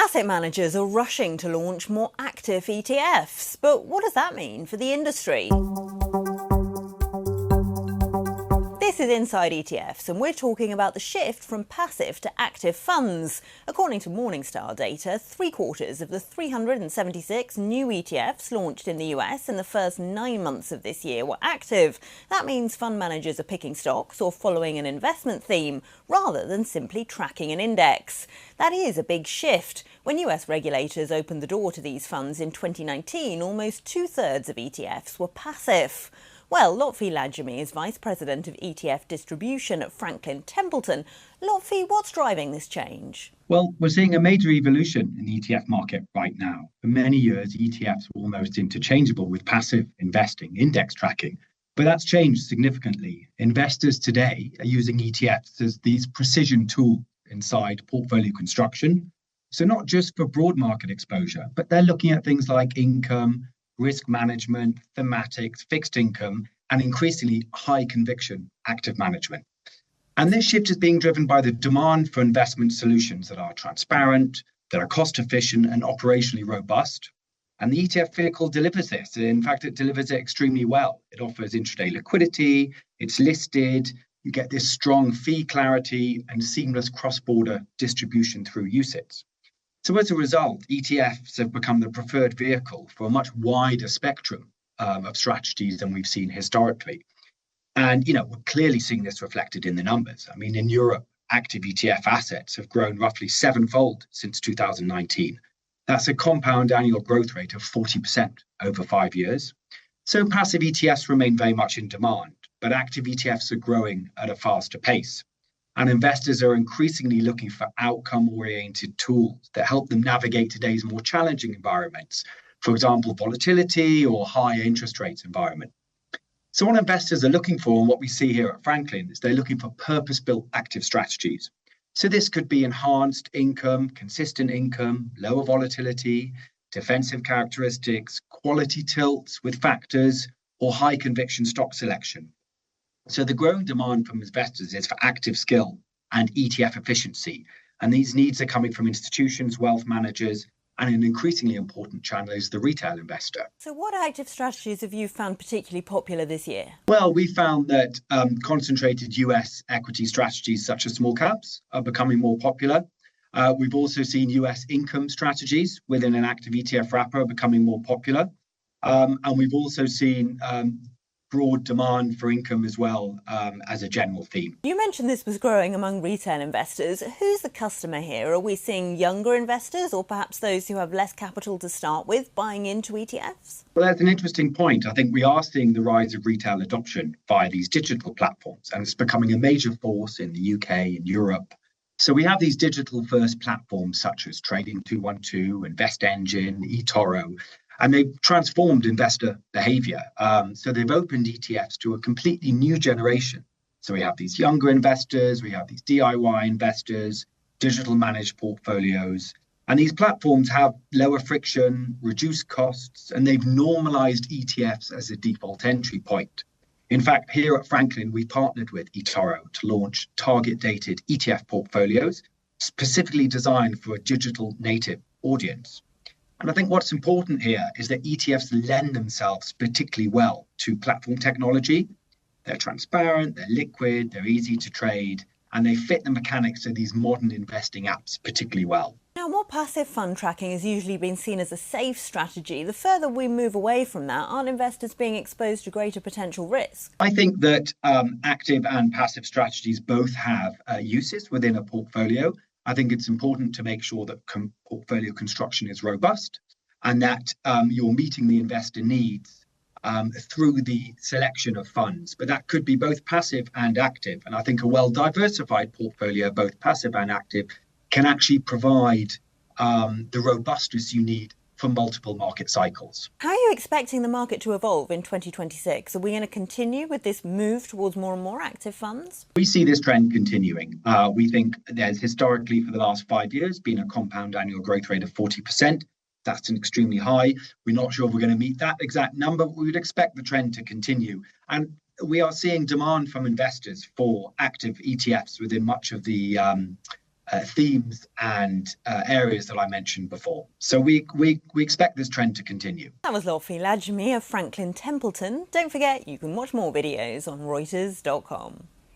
Asset managers are rushing to launch more active ETFs. But what does that mean for the industry? This is Inside ETFs, and we're talking about the shift from passive to active funds. According to Morningstar data, 3/4 of the 376 new ETFs launched in the US in the first 9 months of this year were active. That means fund managers are picking stocks or following an investment theme, rather than simply tracking an index. That is a big shift. When US regulators opened the door to these funds in 2019, almost 2/3 of ETFs were passive. Well, Lotfi Ladjemi is Vice President of ETF Distribution at Franklin Templeton. Lotfi, what's driving this change? Well, we're seeing a major evolution in the ETF market right now. For many years, ETFs were almost interchangeable with passive investing, index tracking. But that's changed significantly. Investors today are using ETFs as these precision tools inside portfolio construction. So not just for broad market exposure, but they're looking at things like income, risk management, thematics, fixed income, and increasingly high conviction active management. And this shift is being driven by the demand for investment solutions that are transparent, that are cost efficient and operationally robust. And the ETF vehicle delivers this. In fact, it delivers it extremely well. It offers intraday liquidity, it's listed, you get this strong fee clarity and seamless cross-border distribution through UCITS. So as a result, ETFs have become the preferred vehicle for a much wider spectrum of strategies than we've seen historically. And, we're clearly seeing this reflected in the numbers. I mean, in Europe, active ETF assets have grown roughly sevenfold since 2019. That's a compound annual growth rate of 40% over 5 years. So passive ETFs remain very much in demand, but active ETFs are growing at a faster pace. And investors are increasingly looking for outcome-oriented tools that help them navigate today's more challenging environments, for example, volatility or high interest rates environment. So what investors are looking for, and what we see here at Franklin, is they're looking for purpose-built active strategies. So this could be enhanced income, consistent income, lower volatility, defensive characteristics, quality tilts with factors, or high conviction stock selection. So the growing demand from investors is for active skill and ETF efficiency. And these needs are coming from institutions, wealth managers, and an increasingly important channel is the retail investor. So what active strategies have you found particularly popular this year? Well, we found that concentrated US equity strategies such as small caps are becoming more popular. We've also seen US income strategies within an active ETF wrapper becoming more popular. And we've also seen broad demand for income as well as a general theme. You mentioned this was growing among retail investors. Who's the customer here? Are we seeing younger investors or perhaps those who have less capital to start with buying into ETFs? Well, that's an interesting point. I think we are seeing the rise of retail adoption via these digital platforms, and it's becoming a major force in the UK and Europe. So we have these digital first platforms such as Trading 212, Invest Engine, eToro, and they've transformed investor behaviour. So they've opened ETFs to a completely new generation. So we have these younger investors, we have these DIY investors, digital managed portfolios. And these platforms have lower friction, reduced costs, and they've normalised ETFs as a default entry point. In fact, here at Franklin, we partnered with eToro to launch target-dated ETF portfolios specifically designed for a digital native audience. And I think what's important here is that ETFs lend themselves particularly well to platform technology. They're transparent, they're liquid, they're easy to trade, and they fit the mechanics of these modern investing apps particularly well. Now, more passive fund tracking has usually been seen as a safe strategy. The further we move away from that, aren't investors being exposed to greater potential risk? I think that active and passive strategies both have uses within a portfolio. I think it's important to make sure that portfolio construction is robust and that you're meeting the investor needs through the selection of funds. But that could be both passive and active. And I think a well-diversified portfolio, both passive and active, can actually provide the robustness you need for multiple market cycles. How are you expecting the market to evolve in 2026? Are we going to continue with this move towards more and more active funds? We see this trend continuing. We think there's historically for the last 5 years been a compound annual growth rate of 40%. That's an extremely high. We're not sure if we're going to meet that exact number, but we would expect the trend to continue. And we are seeing demand from investors for active ETFs within much of the themes and areas that I mentioned before. So we expect this trend to continue. That was Lotfi Ladjemi of Franklin Templeton. Don't forget, you can watch more videos on Reuters.com.